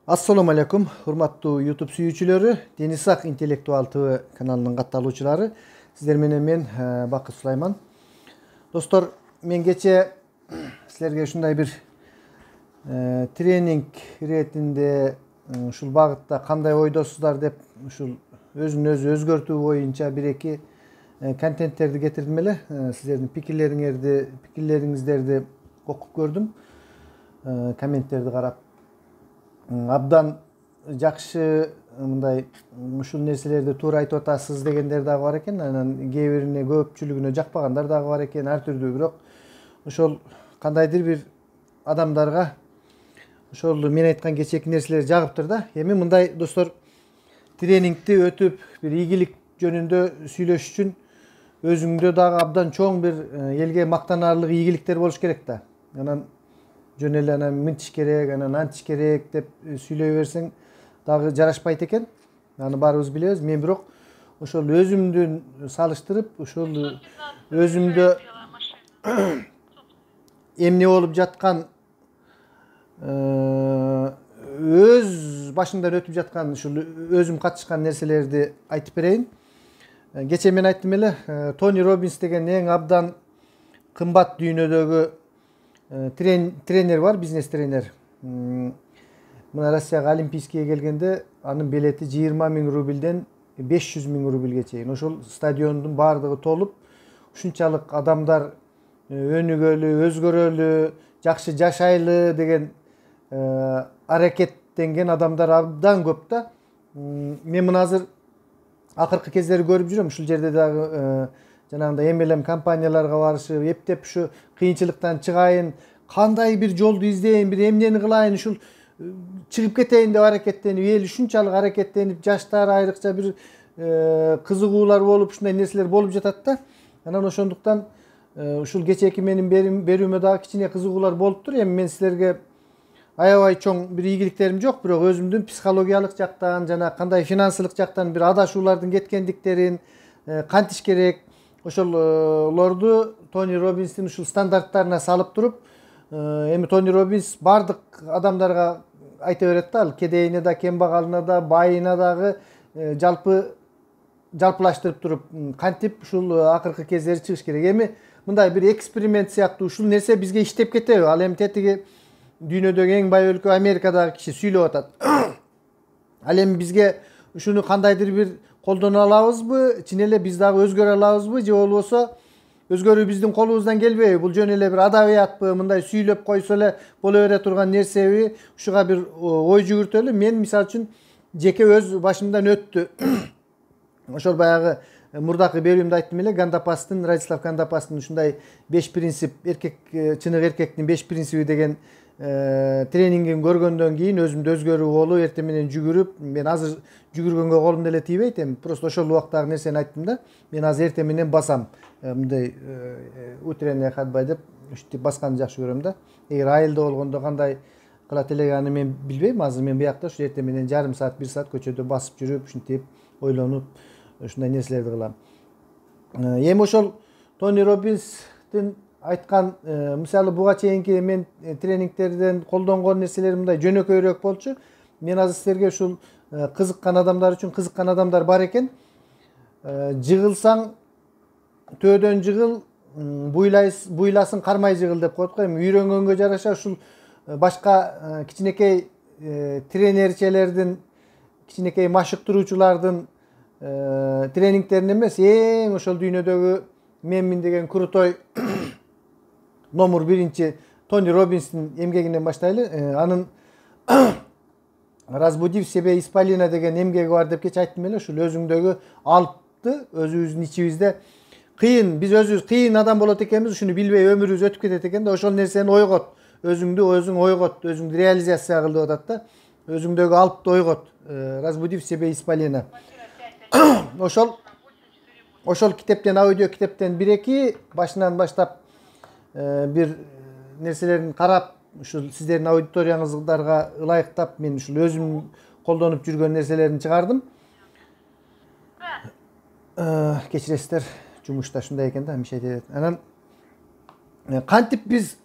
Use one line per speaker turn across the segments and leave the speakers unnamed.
Assalamu alaikum, hurmattуу YouTube sүйүүчүлөрү, Deniz Sak Intellektual TV kanalынын катталуучулары. Сиздер менен мен Бакыт Сулайман. Достор, мен кече силерге ушундай бир тренинг иретинде ушул багытта кандай ойдосуздар деп ушул өзүн өзү өзгөртүү боюнча бир-эки контенттерди кетирдим эле. Сиздердин пикирлериңиздерди окуп көрдүм. Комменттерди карап абдан жакшы мындай ушул нерселерди туура айтып атасыз дегендер дагы бар экен. Анан кээ бирине көпчүлүгүнө жакпагандар дагы бар экен. Ар түрдүү, бирок ошол кандайдыр бир адамдарга ошол мен айткан кечээки нерселер жагыптыр да. Эми мындай достор, тренингти өтүп бир ийгилик жөнүндө сүйлөш үчүн өзүңдө дагы абдан чоң бир элге мактанаарлык ийгиликтер болуш керек да. Анан жөн эле анан мынтиш керек, анан антиш керек деп сүйлөй берсең дагы жарашпайт экен. Аны баарыбыз билебиз. Мен бирок ошол өзүмдү салыштырып, ошол өзүмдө эмне болуп жаткан, өз башымдан өтүп жаткан ушул өзүм катышкан нерселерди айтып берейин. Кече мен айттым эле, Тони Роббинс деген эң абдан кымбат дүйнөдөгү тренер бар, бизнес тренер. Мына Россияга Олимпийскийге келгенде анын билети 20 000 рубльден 500 000 рубльге чейин. Ошол стадиондун баардыгы толуп, ушунчалык адамдар өнүгөлү, өзгөрөлү, жакшы жашайлы деген аракеттенген адамдар абдан көп да. Мен мына азыр акыркы кездери көрүп жүрөм, ушул жерде дагы жанагындай MLM компанияларга барышып, эптеп ушу кыйынчылыктан чыгайын, кандай бир жолду издейин, бир эмнени кылайын, ушул чыгып кетейин деп аракеттенип, эл ушунчалык аракеттенип, жаштар айрыкча бир кызыгуулар болуп, ушундай нерселер болуп жатат да. Анан ошондуктан ушул кечээки менин берүүмө дагы кичине кызыгуулар болуптур. Эми мен силерге аябай чоң бир ийгиликтерим жок, бирок өзүмдүн психологиялык жактан жана кандай финансылык жактан бир адашуулардын кеткендиктерин, кантиш керек, ошолорду Тони Роббинстин ушул стандарттарына салып туруп, эми Тони Роббинс бардык адамдарга айта берет да, ал кедейине да, кембагалына да, байына дагы жалпылаштырып туруп, кантип ушул акыркы кездери чыгыш керек. Эми мындай бир эксперимент сыяктуу ушул нерсе бизге иштеп кетеби? Ал эми тетиги дүйнөдөгү эң бай өлкө Америкадагы киши сүйлөп атат. Ал эми бизге ушуну кандайдыр бир колдоно алабызбы? Чын эле биз дагы өзгөрө алабызбы? Же болбосо өзгөрүү биздин колубуздан келбейби? Бул жөн эле бир адабиятпы? Мындай сүйлөп койсо эле боло бере турган нерсеби? Ушуга бир ой жүгүртөлү. Мен мисалы үчүн жеке өз башымдан өттү. Ошол баягы мурдакы берүүмдө айттым эле, Гандапастын, Радислав Гандапастын ушундай 5 принцип, чыныгы эркектин 5 принципи деген тренингин көргөндөн кийин өзүмдө өзгөрүү болуп, эртең менен жүгүрүп, мен азыр жүгүргөнгө колум деле тийбейт, эми просто ошол убактагы нерсени айттым да. Мен азыр эртең менен басам. Мындай утренняя ходьба деп ушинтип басканды жакшы көрөм да. Эгер айылда болгондо кандай кылат элек аны мен билбейм. Азыр мен буякта ушу эртең менен жарым саат, 1 саат көчөдө басып жүрүп, ушинтип ойлонуп, ушундай нерселерди кылам. Эми ошол Тони Роббинстин айткан, мисалы буга чейинки мен тренингтерден колдонгон нерселер мындай жөнөкөйрөөк болчу. Мен азыр силерге ушул кызыккан адамдар үчүн кызыккан адамдар бар экен. Жыгылсаң төөдөн жыгыл, буйласын кармай жыгыл деп коет го. Эми үйрөнгөнгө жараша ушул башка кичинекей тренерчелердин, кичинекей машыктыруучулардын тренингтерин эмес, эң ошол дүйнөдөгү менмин деген крутой номер 1 Тони Роббинстин эмгегинен баштайлы. Анын «Разбуди в себе исполина» деген эмгеги бар деп кече айттым эле. Ушул өзүңдөгү алпты өзүбүздүн ичибизде кыйын, биз өзүбүз кыйын адам болот экенбиз, ушуну билбей өмүрүбүз өтүп кетет экен да. Ошол нерсени ойгот, өзүңдү өзүң ойгот, өзүңдү реализация кыл деп атат да. Өзүңдөгү алпты ойгот. «Разбуди в себе исполина». Ошол китептен, аудио китептен 1-2 башынан баштап бир нерселерин карап, ушул сиздердин аудиторияңыздарга ылайыктап мен ушул өзүм колдонуп жүргөн нерселерин чыгардым. Кечиресиздер, жумушта ушундай экен да, мишайт этет. Анан кантип биз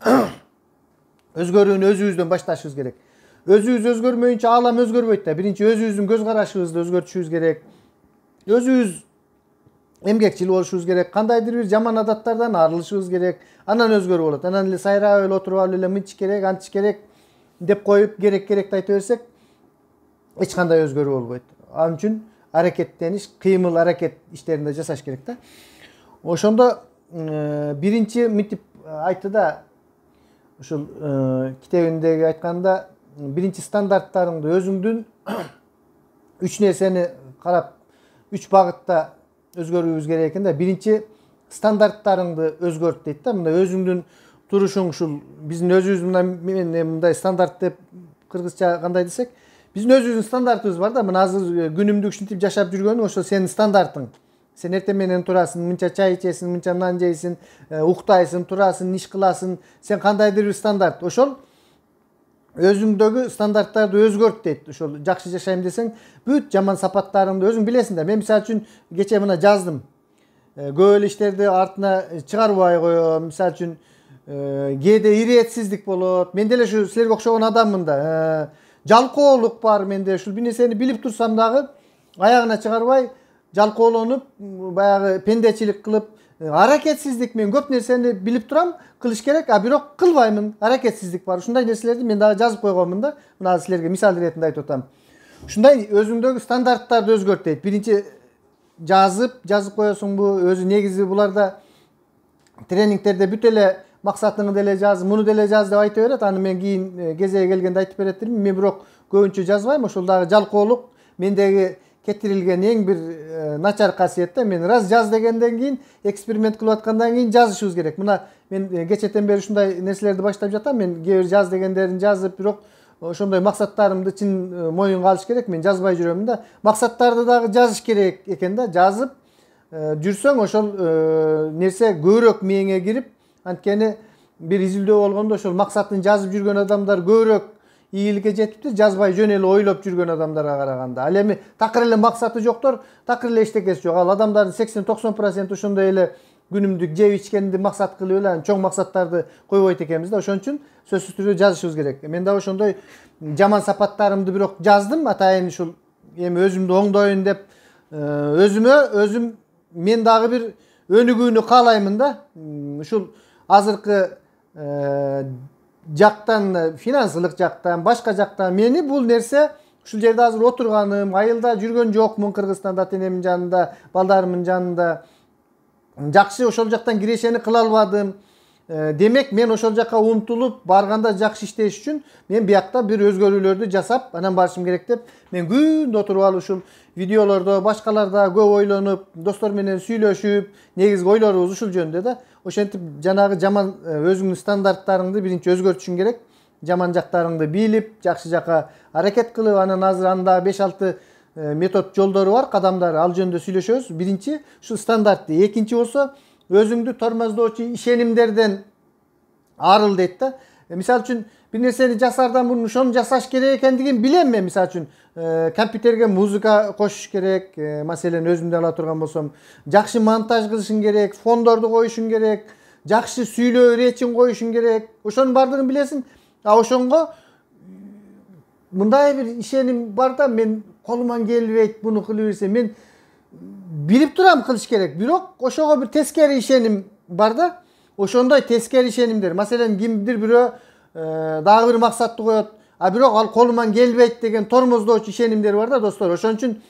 өзгөрүүнү өзүбүздөн башташыбыз керек. Özüбүз өзгөрмөйүнчө аалам өзгөрбөйт да. Биринчи өзүбүздүн көз карашыбызды өзгөртүшүбүз керек. Өзүбүз эмгекчил болушубуз керек. Кандайдыр бир жаман адаттардан арылышыбыз керек. Анан өзгөрүп болот. Анан эле сайрап эле отуруп алып эле мынчы керек, антчы керек деп коюп керекти айта берсек, эч кандай өзгөрүү болбойт. Ал үчүн аракеттениш, кыймыл аракет иштеринде жасаш керек да. Ошондо биринчи мынтип айтты да, ушул китебиндеги айтканда, биринчи стандарттарыңды өзүңдүн 3 нерсени карап, 3 багытта өзгөрүүбүз керек экен да. Биринчи стандарттарыңды өзгөрт дейт да. Мындай өзүңдүн турушуң ушул биздин өзүбүз мындай стандарт деп кыргызча кандай десек, биздин өзүбүздүн стандартыбыз бар да. Мына азыр күнүмдүк ушинтип жашап жүргөнүң ошол сенин стандартың. Сен эртең менен турасың, мынча чай ичесиң, мынча нан жейсиң, уктайсың, турасың, иш кыласың. Сен кандайдыр бир стандарт. Ошол өзүңдөгү стандарттарды өзгөрт дейт. Ошол жакшы жашайм десең, бүт жаман сапаттарыңды өзүң билесиң да. Мен мисалы үчүн кече мына жаздым. Көп эле иштерди артына чыгарбай коём. Мисалы үчүн кээде иретсиздик болот. Мен деле ушу силерге окшогон адаммын да. Жалкоолук бар менде. Ушул бир нерсени билип турсам дагы аягына чыгарбай, жалкоолонуп, баягы пендечилик кылып, аракетсиздик, мен көп нерсени билип турам, кылыш керек, а бирок кылбаймын. Аракетсиздик бар. Ушундай нерселерди мен дагы жазып койгонмун да. Мына силерге мисал иретинде айтып атам. Ушундай өзүңдөгү стандарттарды өзгөрт дейт. Биринчи жазып коесуңбу, өзү негизи буларда тренингтерде бүт эле максатыңды деле жаз, муну деле жаз деп айта берет. Аны мен кийин кезеги келгенде айтып беретирмин. Мен бирок көбүнчө жазбайм. Ошол дагы жалкоолук мендеги кетирилген эң бир начар касиет да. Мен раз жаз дегенден кийин, эксперимент кылып аткандан кийин жазышыбыз керек. Мына мен кечетен бери ушундай нерселерди баштап жатам. Мен кээ бир жаз дегендерин жазып, бирок ошондой максаттарымды чын моюнга алыш керек. Мен жазбай жүрөмүн да. Максаттарды дагы жазыш керек экен да. Жазып жүрсөң ошол нерсе көбүрөөк мээңе кирип, анткени бир изилдөө болгондо ошол максатын жазып жүргөн адамдар көбүрөөк ийгиликке жетиптир, жазбай жөн эле ойлоп жүргөн адамдарга караганда. Ал эми такыр эле максаты жоктор, такыр эле эчтекеси жок. Ал адамдардын 80-90% ошондой эле күнүмдүк жеп ичкенди максат кылып эле чоң максаттарды койбойт экенбиз да. Ошон үчүн сөзсүз түрдө жазышыбыз керек. Мен дагы ошондой жаман сапаттарымды бирок жаздым, атайын ушул эми өзүмдү оңдоюн деп өзүм мен дагы бир өнүгүүнү каалаймын да. Ушул азыркы жактан, финансылык жактан, башка жактан мени бул нерсе ушул жерде азыр отурганым, айылда жүргөн жокмун, Кыргызстанда ата-энемдин жанында, балдарымдын жанында. Жакшы ошол жактан кирешени кыла албадым. Демек мен ошол жака умтулуп барганда жакшы иштеш үчүн мен биякта бир өзгөрүүлөрдү жасап, анан барышым керек деп мен күндө отуруп алып ушул видеолордо, башкаларда көп ойлонуп, достор менен сүйлөшүп, негизги ойлорубуз ушул жөнүндө да. Ошентип жанагы жаман өзүңдүн стандарттарыңды биринчи өзгөртүшүң керек. Жаман жактарыңды билип, жакшы жака аракет кылып, анан азыр анда 5-6 метод жолдору бар, кадамдары, ал жөнүндө сүйлөшөбүз. Биринчи ушул стандартты, экинчи болсо өзүңдү тормоздоочу ишенимдерден арыл дейт да. Мисалы үчүн бир нерсени жасаардан мурун ошону жасаш керек экендигин билем мен. Мисалы үчүн компьютерге музыка кошуш керек. Маселен өзүмдү ала турган болсом, жакшы монтаж кылышың керек, фондорду коюшуң керек, жакшы сүйлөө речин коюшуң керек. Ошонун баардыгын билесиң. А ошонго мындай бир ишеним бар да, мен колуман келбейт буну кылып берсем. Мен билип турам кылыш керек, бирок ошого бир тескери ишеним бар да. Ошондой тескери ишенимдер. Маселен кимдир бирөө дагы бир максатты коет, а бирок ал колуман келбейт деген тормоздоочу ишенимдер бар да, достор. Ошон үчүн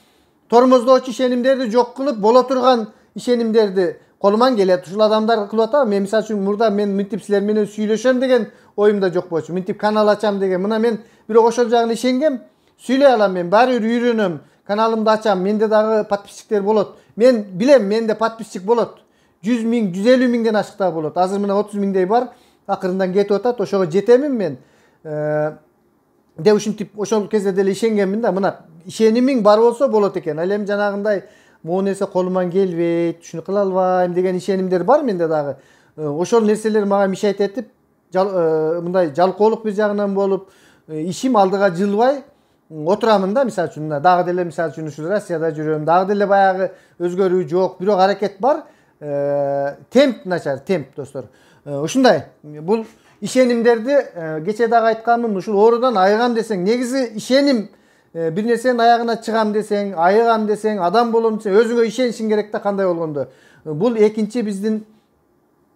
тормоздоочу ишенимдерди жок кылып, боло турган ишенимдерди колуман келет. Ушул адамдар кылып атам. Мен мисалы үчүн мурда мен мынтип силер менен сүйлөшөм деген оюмда жок болчу. Мынтип канал ачам деген. Мына мен бирок ошол жагын ишенгем, сүйлөй алам мен, баары бир үйрөнөм. Каналымды ачам, менде дагы подписчиктер болот. Мен билем, менде подписчик болот. 100 000, 150 000ден ашык да болот. Азыр мына 30 000дей бар. Акырындан кетип атат. Ошого жетемин мен. Де ушинтип ошол кезде деле ишенгенмин да. Мына ишенимиң бар болсо болот экен. Ал эми жанагындай могу нерсе колуман келбейт, ушуну кыла албайм деген ишенимдер бар менде дагы. Ошол нерселер мага мешайт этип, мындай жалкоолук бир жагынан болуп, ишим алдыга жылбай отурамын да. Мисалы үчүн дагы деле мисалы үчүн ушул Россияда жүрөм, дагы деле баягы өзгөрүү жок, бирок аракет бар. Темп начар, темп, достор. Ушундай. Бул ишенимдерди кече дагы айтканмын, ушул оорудан айыгам десең, негизи ишеним, бир нерсенин аягына чыгам десең, айыгам десең, адам болом десең, өзүңө ишенишиң керек да кандай болгондо. Бул экинчи биздин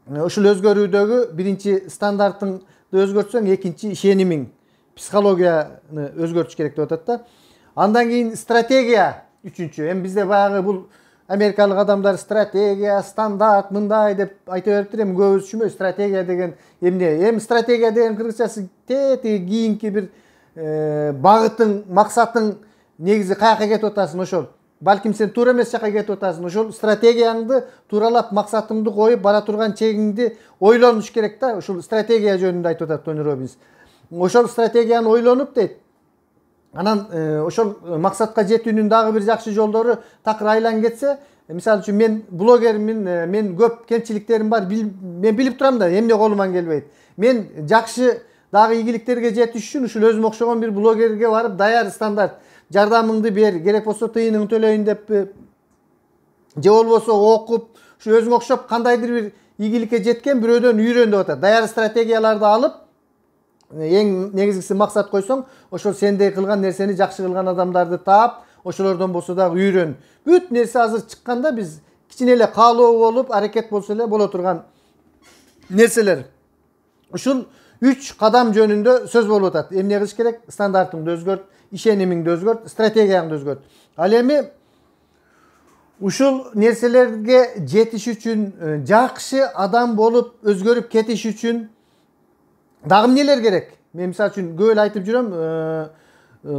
ушул өзгөрүүдөгү биринчи стандартыңды өзгөртсөң, экинчи ишенимиң, психологияны өзгөртүш керек деп атат да. Андан кийин стратегия үчүнчү. Эми бизде баягы бул америкалык адамдар стратегия, стандарт мындай деп айта бериптир. Эми көбүбүз түшүнбөйбүз стратегия деген эмне. Эми стратегия деген кыргызчасы тетиги кийинки бир багытың, максатың негизи каяка кетип атасың ошол. Балким сен туура эмес жака кетип атасың. Ошол стратегияңды тууралап максатыңды коюп бара турган чегиңди ойлонуш керек да. Ушул стратегия жөнүндө айтып атат Тони Роббинс. Ошол стратегияны ойлонуп дейт. Анан ошол максатка жетүүнүн дагы бир жакшы жолдору такыр айлан кетсе, мисалы үчүн мен блогермин, мен көп кемчиликтерим бар, мен билип турам да, эмне колуман келбейт. Мен жакшы дагы ийгиликтерге жетиш үчүн ушул өзүмө окшогон бир блогерге барып, даяр стандарт жардамыңды бер, керек болсо тыйыныңды төлөйүн деппи, же болбосо окуп, ушу өзүңө окшоп кандайдыр бир ийгиликке жеткен бирөөдөн үйрөн деп атат. Даяр стратегияларды алып, эң негизгиси максат койсоң, ошол сендей кылган нерсени жакшы кылган адамдарды таап, ошолордон болсо дагы үйрөн. Бүт нерсе азыр чыкканда биз кичине эле каалоо болуп, аракет болсо эле боло турган нерселер. Ушул 3 кадам жөнүндө сөз болуп атат. Эмне кылыш керек? Стандартыңды өзгөрт, ишенимиңди өзгөрт, стратегияңды өзгөрт. Ал эми ушул нерселерге жетиш үчүн, жакшы адам болуп өзгөрүп кетиш үчүн дагы эмнелер керек? Мен мисалы үчүн көп эле айтып жүрөм,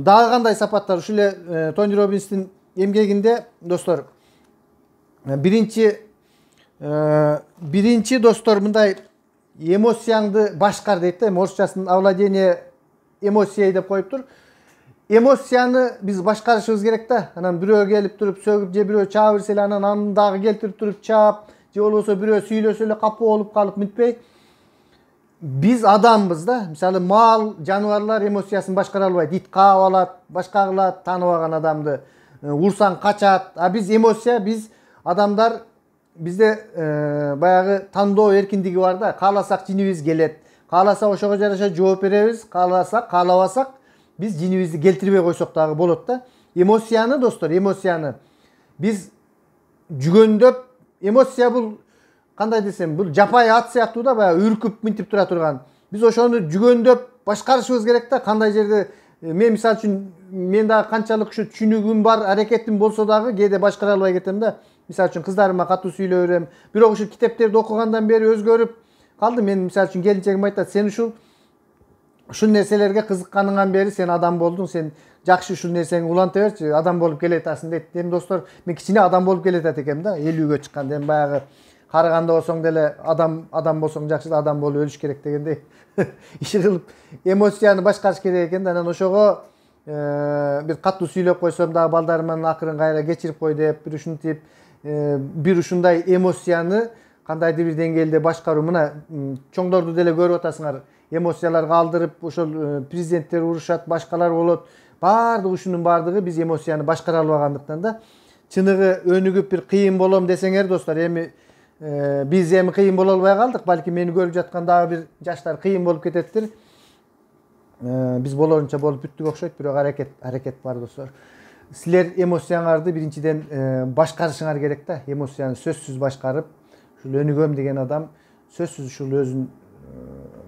дагы кандай сапаттар ушул эле Тони Роббинстин эмгегинде достор. Биринчи достор мындай эмоцияңды башкар дейт да. Орусчасын овладение эмоцией деп коюптур. Эмоцияны биз башкарышыбыз керек да. Анан бирөө келип туруп сөгүп, же бирөө чаап берсе эле анан аны дагы келтирип туруп чаап, же болбосо бирөө сүйлөсө эле капуу болуп калып мынтпей. Биз адамбыз да. Мисалы мал, жаныбарлар эмоциясын башкара албайт. Ит каап алат, башка кылат, тааныбаган адамды. Урсаң качат. А биз эмоция, биз адамдар, бизде баягы тандоо эркиндиги бар да. Кааласак жинибиз келет. Кааласак ошого жараша жооп беребиз. Кааласак, каалабасак биз жинибизди келтирбей койсок дагы болот да. Эмоцияны достор, эмоцияны биз жүгөндөп, эмоция бул кандай десем, бул жапай ат сыяктуу да, баягы үркүп мынтип тура турган. Биз ошону жүгөндөп башкарышыбыз керек да. Кандай жерде мен мисалы үчүн мен дагы канчалык ушу түшүнүгүм бар, аракетим болсо дагы кээде башкара албай кетем да. Мисалы үчүн кыздарыма катуу сүйлөй берем. Бирок ушу китептерди окугандан бери өзгөрүп калды. Мен мисалы үчүн келинчегим айтат, сен ушул нерселерге кызыкканыңан бери сен адам болдуң, сен жакшы ушул нерсени уланта берчи, адам болуп келатасың дейт. Эми достор, мен кичине адам болуп келатат экенмин да, 50-гө чыкканда. Эми баягы карыганда болсоң деле адам болсоң жакшы да, адам болуп өлүш керек дегендей. Иши кылып эмоцияны башкарыш керек экен да. Анан ошого бир катуу сүйлөп койсом дагы балдарыман акырын кайра кечирип кой деп, бир ушинтип, бир ушундай эмоцияны кандайдыр бир деңгээлде башкаруу. Мына чоңдорду деле көрүп атасыңар. Эмоцияларга алдырып, ошол президенттер урушат, башкалар болот. Баардыгы ушунун баардыгы биз эмоцияны башкара албагандыктан да. Чыныгы өнүгүп бир кыйын болом десеңер достор, эми биз эми кыйын боло албай калдык. Балким мени көрүп жаткан дагы бир жаштар кыйын болуп кететтир. Биз болорунча болуп бүттүк окшойт, бирок аракет бар достор. Силер эмоцияңарды биринчиден башкарышыңар керек да. Эмоцияны сөзсүз башкарып, ушул өнүгөм деген адам сөзсүз ушул өзүн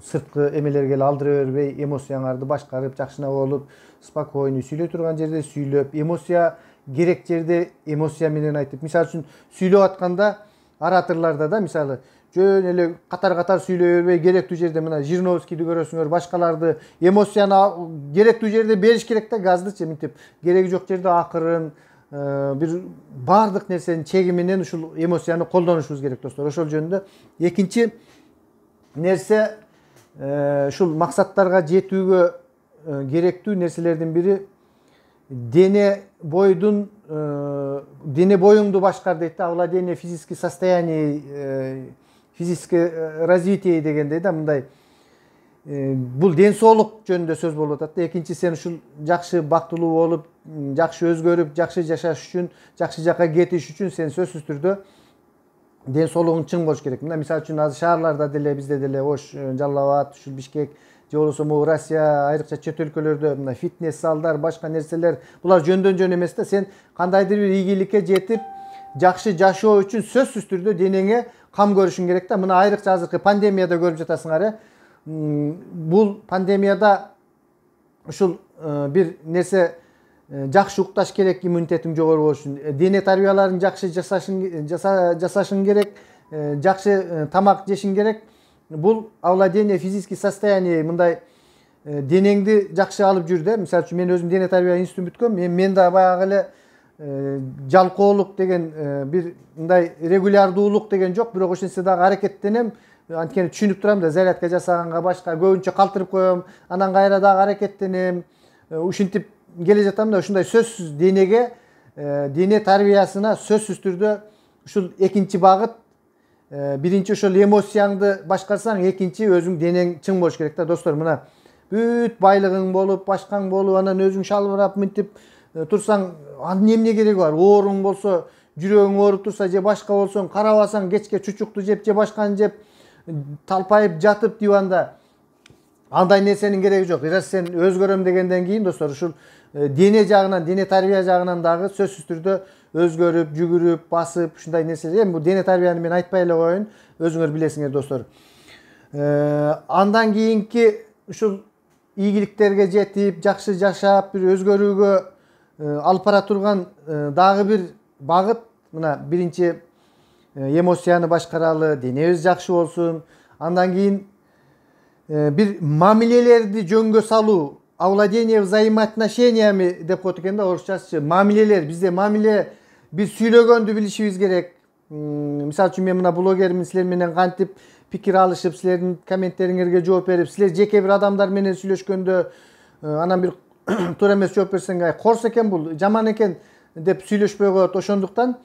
сырткы эмелерге эле алдыра бербей, эмоцияңарды башкарып, жакшына болуп, спокойный сүйлөй турган жерде сүйлөп, эмоция керек жерде эмоция менен айтып. Мисалы үчүн сүйлөп атканда ораторлордо да, мисалы жөн эле катар сүйлөй бербей, керектүү жерде мына Жириновскийди көрөсүңөр, башкаларды эмоцияны керектүү жерде бериш керек да, газдычы мынтип. Кереги жок жерде акырын, бир бардык нерсенин чеги менен ушул эмоцияны колдонушубуз керек достор. Ошол жөнүндө экинчи нерсе, ушул максаттарга жетүүгө керектүү нерселердин бири дене боюңду башкар дейт да. Овладение физических состояний, физическое развитие дегендей да, мындай. Бул ден соолук жөнүндө сөз болуп атат да. Экинчи, сен ушул жакшы бактылуу болуп, жакшы өзгөрүп, жакшы жашаш үчүн, жакшы жака кетиш үчүн сен сөзсүз түрдө den соолугуң чың болуш керек. Мына мисалы үчүн азыр шаарларда деле бизде деле Ош, Жалал Абад, ушул Бишкек же болбосо могу Россия айрыкча чет өлкөлөрдө мына фитнес залдар, башка нерселер булар жөндөн жөн эмес да. Сен кандайдыр бир ийгиликке жетип, жакшы жашоо үчүн сөзсүз түрдө денеңе кам көрүшүң керек да. Мына айрыкча азыркы пандемияда көрүп жатасыңар. Бул пандемияда ушул бир нерсе жакшы укташ керек, иммунитетиң жогору болуш үчүн. Дене тарбияларын жакшы жасашың керек, жакшы тамак жешиң керек. Бул овладение физический состояние, мындай денеңди жакшы алып жүр да. Мисалы үчүн мен өзүм дене тарбия институтун бүткөм. Мен да баягы эле жалкоолук деген бир мындай регулярдуулук деген жок, бирок ошентсе дагы аракеттенем. Анткени түшүнүп турам да, зарядка жасаганга башка көбүнчө калтырып коем, анан кайра дагы аракеттенем. Ушинтип келе жатам да, ушундай сөзсүз денеге, дене тарбиясына сөзсүз түрдө ушул экинчи багыт. Биринчи ошол эмоцияңды башкарсаң, экинчи өзүң денең чың болуш керек да. Достор, мына бүт байлыгың болуп, башкаң болуп, анан өзүң шалбырап мынтип турсаң, анын эмне кереги бар? Ооруң болсо, жүрөгүң ооруп турса же башка болсоң, карабасаң кечке чучукту жеп же башканы жеп, талпайып жатып диванда, андай нерсенин кереги жок. Раз сен өзгөрөм дегенден кийин, достор, ушул дене жагынан, дене тарбия жагынан дагы сөзсүз түрдө өзгөрүп, жүгүрүп, басып, ушундай нерселер. Эми бул дене тарбияны мен айтпай эле коеюн, өзүңөр билесиңер, достор. Андан кийинки ушул ийгиликтерге жетип, жакшы жашап, бир өзгөрүүгө алып бара турган дагы бир багыт, мына биринчи эмоцияны башкаралы, денебиз жакшы болсун. Андан кийин бир мамилелерди жөнгө салуу, овладение взаимоотношениями деп коет экен да орусчасы. Мамилелер, бизде мамиле, биз сүйлөгөндү билишибиз керек. Мисалы үчүн мен мына блогермин, силер менен кантип пикир алышып, силердин комменттериңерге жооп берип, силер жеке бир адамдар менен сүйлөшкөндө анан бир туура эмес жооп берсең, корс экен бул, жаман экен деп сүйлөшпөй коет. Ошондуктан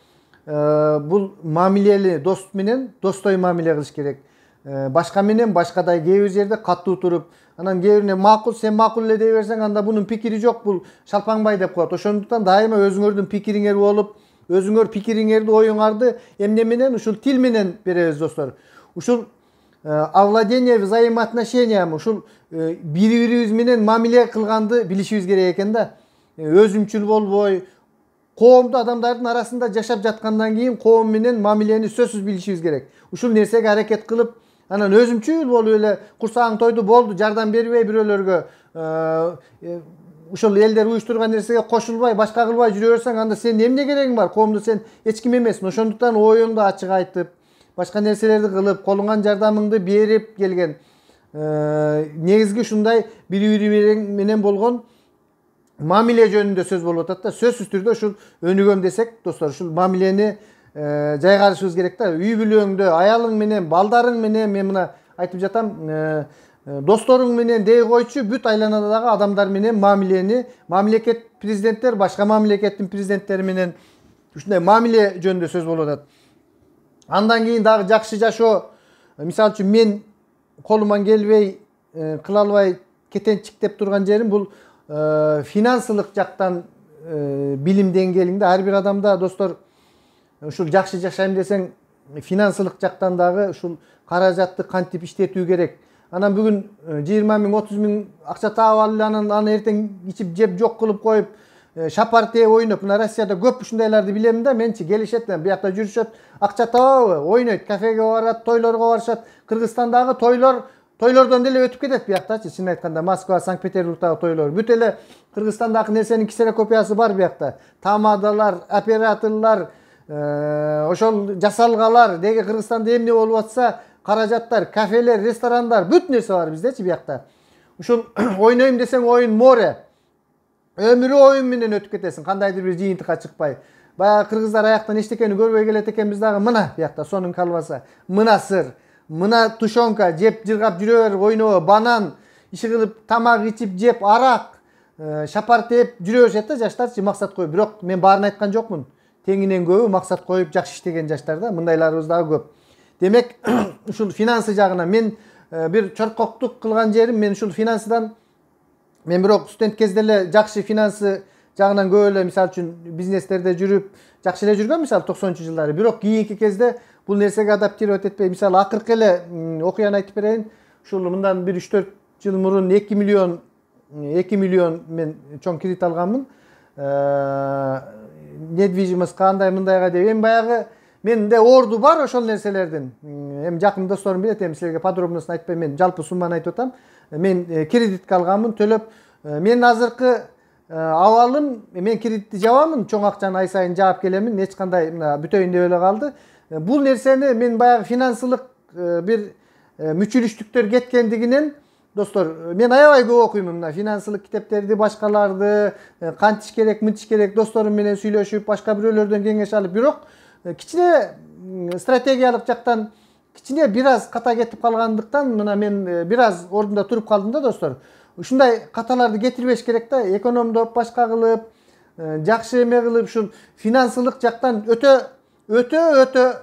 бул мамилели дос менен достой мамиле кылыш керек. Башка менен башкадай кээ бир жерде катуу туруп, анан кээ бирине макул, сен макул эле дей берсең, анда бунун пикири жок, бул шалпаңбай деп коет. Ошондуктан дайыма өзүңөрдүн пикириңер болуп, өзүңөр пикириңерди, оюңарды эмне менен, ушул тил менен беребиз, достор. Ушул овладение взаимоотношениями, ушул бири-бирибиз менен мамиле кылганды билишибиз керек экен да. Өзүмчүл болбой, коомдуу адамдардын арасында жашап жаткандан кийин коом менен мамилени сөзсүз билишибиз керек. Ушул нерсеге аракет кылып, анан өзүмчүл болуп эле курсагың тойду болду, жардам бербей бирөөлөргө, ушул элдер уюштурган нерсеге кошулбай, башка кылбай жүрө берсең, анда сен эмне керегиң бар? Коомдо сен эч ким эмессиң. Ошондуктан оюңду ачык айтып, башка нерселерди кылып, колуңан жардамыңды берип келген. Негизги ушундай бири-бири менен болгон мамиле жөнүндө сөз болуп атат да. Сөзсүз түрдө ушул өнүгөм десек, достор, ушул мамилени жайгарышыбыз керек да. Үй бүлөңдө, аялың менен, балдарың менен, мен мына айтып жатам, досторуң менен дей койчу, бүт айланадагы адамдар менен мамилени, мамлекет президенттер, башка мамлекеттин президенттери менен ушундай мамиле жөнүндө сөз болуп атат. Андан кийин дагы жакшы жашоо, мисалы үчүн мен колуман келбей, кыла албай кетенчиктеп турган жерим бул финансылык жактан билим деңгээлиңде. Ар бир адамда, достор, ушул жакшы жашайм десең, финансылык жактан дагы ушул каражатты кантип иштетүү керек. Анан бүгүн 20 миң, 30 миң акча таап алып, аны эртең ичип жеп жок кылып коюп, шапар тээ ойноп, мына Россияда көп ушундайларды билем да, менчи келишет, биякта жүрүшөт, акча табабы, ойнойт, кафеге барат, тойлорго барышат. Кыргызстандагы тойлордон деле өтүп кетет бияктачы, чын айтканда, Москва, Санкт-Петербургдагы тойлор. Бүт эле Кыргызстандагы нерсенин ксерокопиясы бар биякта. Тамадалар, операторлор, ошол жасалгалар, деги Кыргызстанда эмне болуп атса, каражаттар, кафелер, ресторандар, бүт нерсе бар биздечи биякта. Ушул ойнойм десең, оюн море. Өмүрү оюн менен өтүп кетесиң, кандайдыр бир жыйынтыкка чыкпай. Баягы кыргыздар аяктан эчтекени көрбөй келет экенбиз дагы, мына биякта сонун калбаса, мына сыр, мына тушонка жеп жыргап жүрө бер, ойноо, банан, иши кылып тамак ичип жеп, арак, шапар тээп жүрө беришет да жаштарчы, максат коюп. Бирок мен баарын айткан жокмун. Теңинен көбү максат коюп жакшы иштеген жаштар да, мындайларыбыз дагы көп. Демек, ушул финансы жагынан мен бир чоркоктук кылган жерим, мен ушул финансыдан, мен бирок студент кезде эле жакшы финансы жагынан көп эле, мисалы үчүн бизнестерде жүрүп, жакшы эле жүргөм, мисалы 90-жылдары. Бирок кийинки кезде бул нерсеге адаптировать этпей, мисалы акыркы эле окуяны айтып берейин. Ушул мындан 1-3-4 жыл мурун 2 миллион мен чоң кредит алганмын. Недвижимость кандай мындайга деп. Эми баягы менде орду бар ошол нерселердин. Эми жакын досторум билет, эми силерге подробностун айтпайм, мен жалпы сумманы айтып атам. Мен кредитке алганмын, төлөп. Мен азыркы абалым, мен кредитти жабамын, чоң акчаны ай сайын жаап келемин, эч кандай бүтөйүн деп эле калды. Бул нерсени мен баягы финансылык бир мүчүлүштүктөр кеткендигинен, достор, мен аябай көп окуймун мына финансылык китептерди, башкаларды, кантиш керек, мынтиш керек, досторум менен сүйлөшүп, башка бирөөлөрдөн кеңеш алып, бирок кичине стратегиялык жактан кичине бир аз ката кетип калгандыктан мына мен бир аз ордунда туруп калдым да, достор. Ушундай каталарды кетирбеш керек да, экономдоп, башка кылып, жакшы эме кылып, ушул финансылык жактан өтө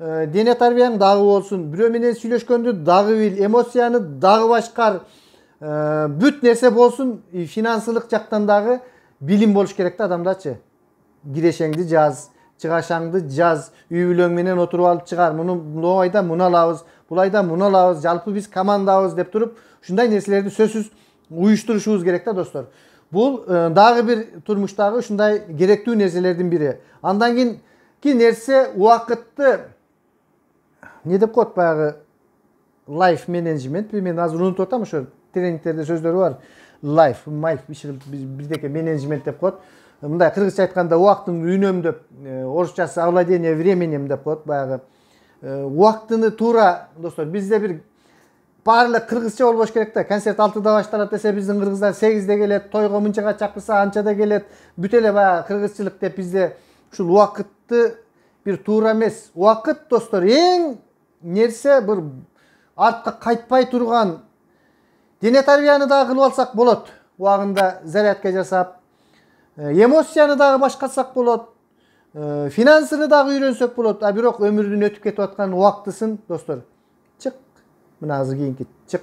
дене тарбияң дагы болсун, бирөө менен сүйлөшкөндү дагы бил, эмоцияны дагы башкар, бүт нерсе болсун, финансылык жактан дагы билим болуш керек да адамдачы. Кирешеңди жаз, чыгашаңды жаз, үй бүлөң менен отуруп алып чыгар, муну айда муну алабыз, бул айда муну алабыз, жалпы биз командабыз деп туруп, ушундай нерселерди сөзсүз уюштурушубуз керек да, достор. Бул дагы бир турмуштагы ушундай керектүү нерселердин бири. Андан кийинки нерсе убакытты не деп коет баягы life management, мен азыр унутуп атам, ошо тренингтерде сөздөрү бар. Life, бирдеке менеджмент деп коет. Мындай кыргызча айтканда убакытын үнөмдөп, орусчасы овладение временем деп коет, баягы убакытыны туура, достор, бизде бир баарлык кыргызча болбош керек да. Концерт 6-да башталат десе, биздин кыргыздар 8-де келет, тойго мынчага чакырса анчада келет. Бүт эле баягы кыргызчылык деп бизде ушул убакытты бир туура эмес. Убакыт, достор, эң нерсе бир артка кайтпай турган. Дене тарбияны дагы кылып алсак болот. Убагында зарядка жасап, эмоцияны дагы башкарсак болот. Финансыны дагы үйрөнсөк болот. А бирок өмүрдүн өтүп кетип аткан убактысын, достор, чык. Мына азыр кийинки чык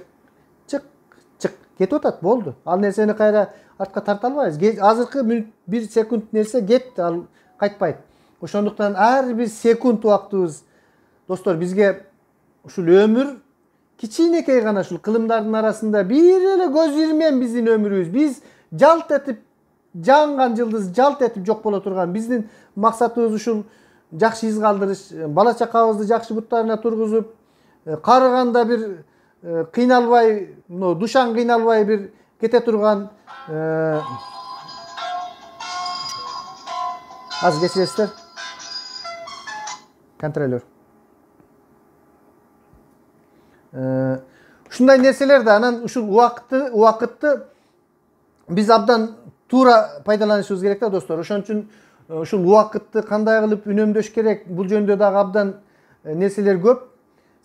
кетип атат, болду. Ал нерсени кайра артка тарта албайбыз. Азыркы 1 секунд нерсе кетти, ал кайтпайт. Ошондуктан ар бир секунд убактыбыз, достор, бизге ушул өмүр кичинекей гана ушул кылымдардын арасында бир эле көз ирмен биздин өмүрүбүз. Биз жалт этип жанган жылдыз жалт этип жок боло турган. Биздин максатыбыз ушул жакшы из калтырыш, бала чакабызды жакшы буттарына тургузуп, карыганда бир кыйналбай, душан кыйналбай бир кете турган. Аз кечиресиздер. Контролер. Ушундай нерселер да, анан ушул убакытты биз абдан туура пайдаланышыбыз керек да, достор. Ошон үчүн ушул убакытты кандай кылып үнөмдөш керек, бул жөнүндө дагы абдан нерселер көп.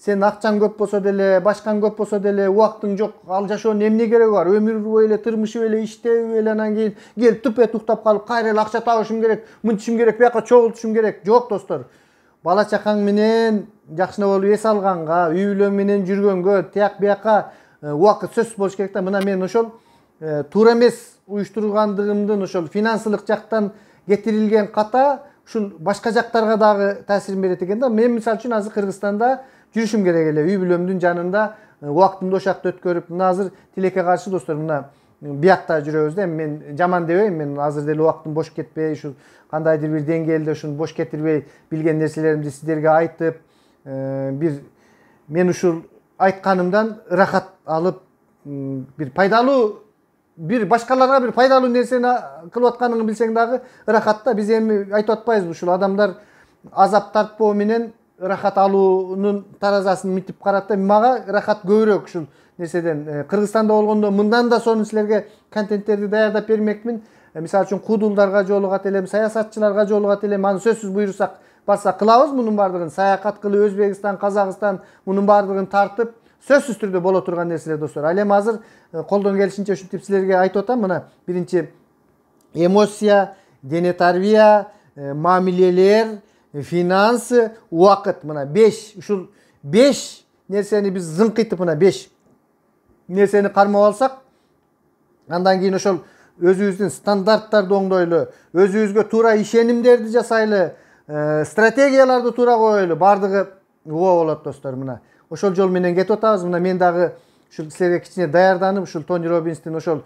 Сен акчаң көп болсо деле, башкаң көп болсо деле, убактың жок, ал жашоонун эмне кереги бар? Өмүр эле, тырмышы эле, иштеби эле, анан кийин келип тупет уктап калып, кайра эле акча табышым керек, мынтышым керек, бияка чогултушум керек. Жок, достор. Бала чакаң менен жакшына болуп эс алганга, үй бүлөң менен жүргөнгө, тияк бияка убакыт сөзсүз болуш керек да. Мына мен ошол туура эмес уюштургандыгымдын ошол финансылык жактан кетирилген ката ушул башка жактарга дагы таасирин берет экен да. Мен мисалы үчүн азыр Кыргызстанда жүрүшүм керек эле, үй бүлөмдүн жанында убактымды ошакта өткөрүп, мына азыр тилекке каршы, достор, мына биякта жүрөбүз да. Мен жаман дебейм, мен азыр деле убактым бош кетпей, ушул кандайдыр бир деңгээлде ушуну бош кетирбей, билген нерселеримди сиздерге айтып, бир мен ушул айтканымдан ырахат алып, бир пайдалуу, бир башкаларга бир пайдалуу нерсени кылып атканыңды билсең дагы ырахат да. Биз эми айтып атпайбызбы, ушул адамдар азап тартпоо менен ырахат алуунун таразасын митип карат да. Мага ырахат көбүрөөк ушул нерседен. Кыргызстанда болгондо мындан да сонун силерге контенттерди даярдап бермекмин. Мисалы үчүн куудулдарга жолугат элем, саясатчыларга жолугат элем. Аны сөзсүз буйрусак барсак кылабыз мунун бардыгын. Саякат кылып, Өзбекстан, Казакстан мунун бардыгын тартып, сөзсүз түрдө боло турган нерселер, достор. Ал эми азыр колдон келишинче ушинтип силерге айтып атам. Мына биринчи эмоция, дене тарбия, мамилелер, финансы, убакыт. Мына 5, ушул 5 нерсени биз зыңкыйтып, мына 5 нерсени кармап алсак, андан кийин ошол өзүбүздүн стандарттарды оңдойлу, өзүбүзгө туура ишенимдерди жасайлы, стратегияларды туура коелу, бардыгы ооба болот достор. Мына ошол жол менен кетип атабыз. Мына мен дагы ушул силерге кичине даярданып ушул Тони Роббинстин ошол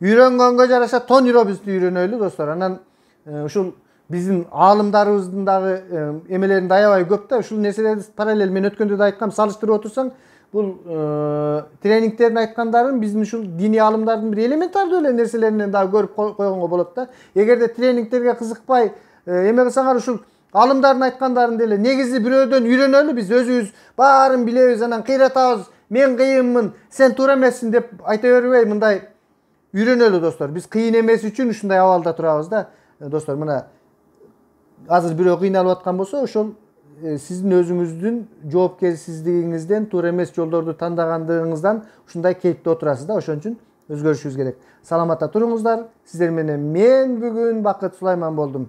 үйрөнгөнгө жараша Тони Роббинсти үйрөнөлү достор. Анан ушул биздин аалымдарыбыздын дагы эмелеринде аябай көп да. Ушул нерселерди параллель мен өткөндө да айткам, салыштырып отурсаң, бул тренингтерин айткандарын биздин ушул диний аалымдардын бир элементардуу эле нерселеринен дагы көрүп койгонго болот да. Эгерде тренингтерге кызыкпай эме кылсаңар, ушул алымдардын айткандарын деле негизи бирөөдөн үйрөнөлү. Биз өзүбүз баарын билебиз, анан кыйратабыз. Мен кыйынмын, сен туура эмессиң деп айта бербей, мындай үйрөнөлү достор. Биз кыйын эмес үчүн ушундай абалда турабыз да. Достор, мына азыр бирөө кыйналып аткан болсо, ошол сиздин өзүңүздүн жоопкерсиздигиңизден, туура эмес жолдорду тандагандыгыңыздан ушундай кейипте отурасыз да. Ошон үчүн өзгөрүшүбүз керек. Саламатта туруңуздар. Сиздер менен мен бүгүн Бакыт Сулайман болдум.